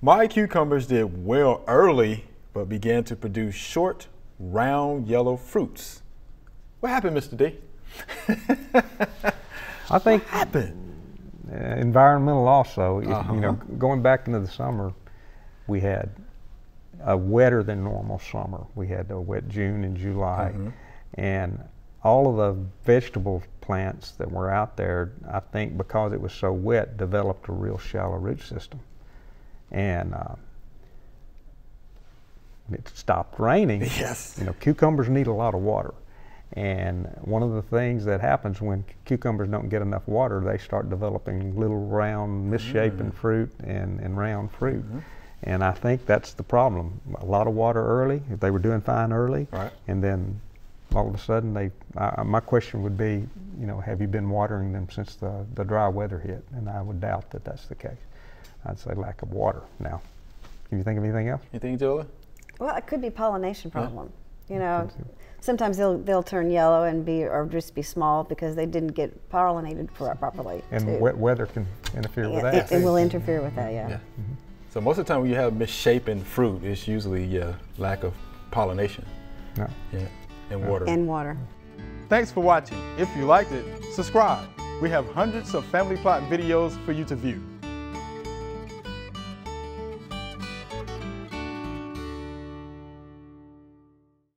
My cucumbers did well early, but began to produce short, round, yellow fruits. What happened, Mr. D? I think what happened? Environmental also. You know, going back into the summer, we had a wetter than normal summer. We had a wet June and July, and all of the vegetable plants that were out there, I think because it was so wet, developed a real shallow root system. And it stopped raining. Yes. You know, cucumbers need a lot of water. And one of the things that happens when cucumbers don't get enough water, they start developing little round, misshapen fruit and round fruit. And I think that's the problem. A lot of water early, they were doing fine early, and then all of a sudden my question would be, you know, have you been watering them since the dry weather hit? And I would doubt that that's the case. I'd say lack of water. Now, can you think of anything else? Anything, Julie? Well, it could be pollination problem. You know, sometimes they'll turn yellow and or just be small because they didn't get pollinated properly. And wet weather can interfere with that. It will interfere with that, yeah. So most of the time when you have misshapen fruit, it's usually lack of pollination. And water. And water. Thanks for watching. If you liked it, subscribe. We have hundreds of family plot videos for you to view.